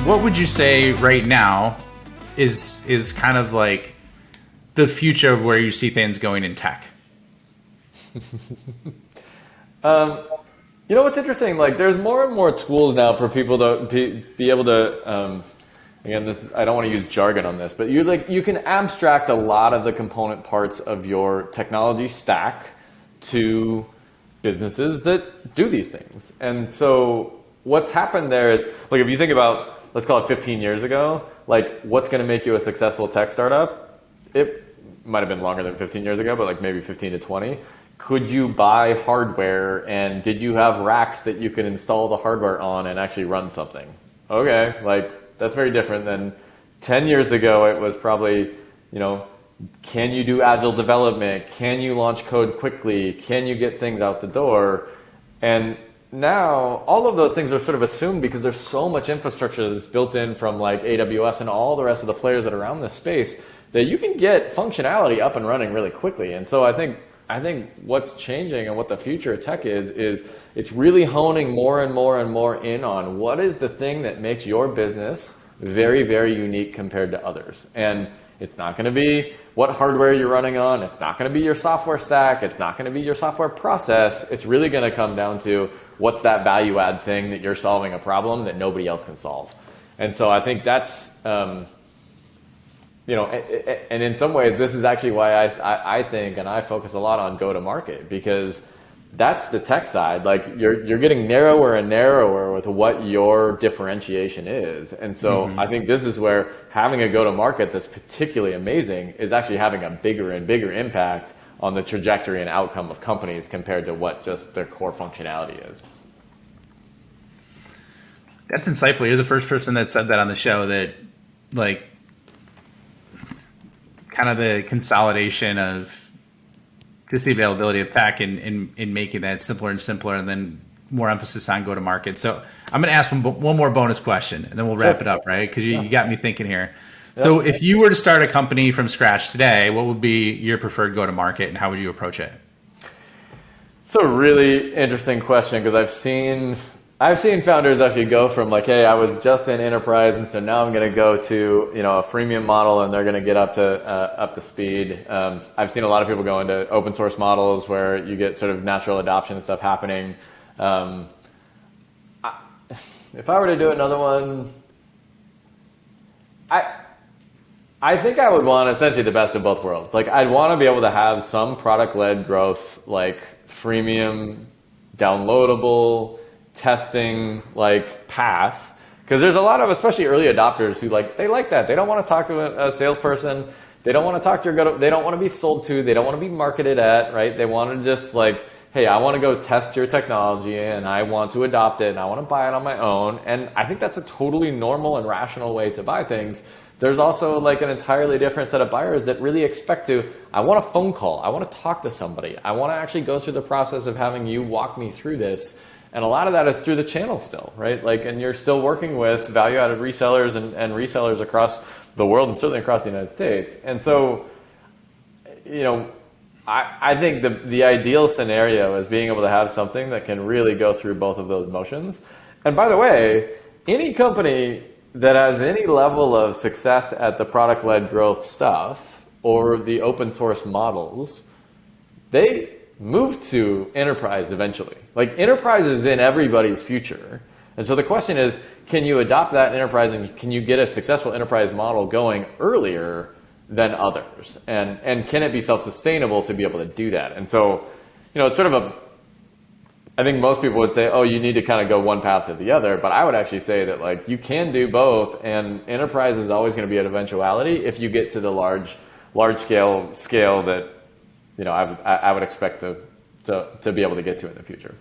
what would you say right now is kind of like the future of where you see things going in tech? You know what's interesting? Like, there's more and more tools now for people to be able to. Again, I don't want to use jargon on this, but you can abstract a lot of the component parts of your technology stack to businesses that do these things. And so what's happened there is, like, if you think about, let's call it 15 years ago, like, what's going to make you a successful tech startup? It might have been longer than 15 years ago, but like maybe 15 to 20. Could you buy hardware, and did you have racks that you could install the hardware on and actually run something? Okay, like, that's very different than 10 years ago. It was probably, can you do agile development? Can you launch code quickly? Can you get things out the door? And now all of those things are sort of assumed because there's so much infrastructure that's built in from like AWS and all the rest of the players that are around this space that you can get functionality up and running really quickly. And so I think what's changing and what the future of tech is it's really honing more and more and more in on what is the thing that makes your business very, very unique compared to others. And it's not going to be what hardware you're running on. It's not going to be your software stack. It's not going to be your software process. It's really going to come down to what's that value add thing that you're solving a problem that nobody else can solve. And so I think that's, and in some ways, this is actually why I think and I focus a lot on go-to-market, because that's the tech side. Like, you're getting narrower and narrower with what your differentiation is. And so I think this is where having a go-to-market that's particularly amazing is actually having a bigger and bigger impact on the trajectory and outcome of companies compared to what just their core functionality is. That's insightful. You're the first person that said that on the show, that like kind of the consolidation of just the availability of tech and making that simpler and simpler, and then more emphasis on go-to-market. So I'm going to ask one more bonus question, and then we'll wrap it up, right? Because you got me thinking here. So if you were to start a company from scratch today, what would be your preferred go-to-market, and how would you approach it? It's a really interesting question, because I've seen founders actually go from like, hey, I was just in enterprise, and so now I'm going to go to a freemium model, and they're going to get up to speed. I've seen a lot of people go into open source models where you get sort of natural adoption stuff happening. If I were to do another one, I think I would want essentially the best of both worlds. Like, I'd want to be able to have some product-led growth, like freemium, downloadable, testing like path, because there's a lot of, especially early adopters, who they like that. They don't want to talk to a salesperson. They don't want to talk to they don't want to be sold to. They don't want to be marketed at, right? They want to just like, hey, I want to go test your technology, and I want to adopt it, and I want to buy it on my own. And I think that's a totally normal and rational way to buy things. There's also like an entirely different set of buyers that really expect I want a phone call. I want to talk to somebody. I want to actually go through the process of having you walk me through this. And a lot of that is through the channel still, right? Like, and you're still working with value-added resellers and resellers across the world, and certainly across the United States. And so, I think the ideal scenario is being able to have something that can really go through both of those motions. And by the way, any company that has any level of success at the product-led growth stuff or the open source models, they move to enterprise eventually. Like, enterprise is in everybody's future. And so the question is, can you adopt that in enterprise, and can you get a successful enterprise model going earlier than others? And can it be self-sustainable to be able to do that? And so, it's sort of I think most people would say, oh, you need to kind of go one path or the other. But I would actually say that like you can do both, and enterprise is always going to be an eventuality if you get to the large scale that I would expect to be able to get to in the future.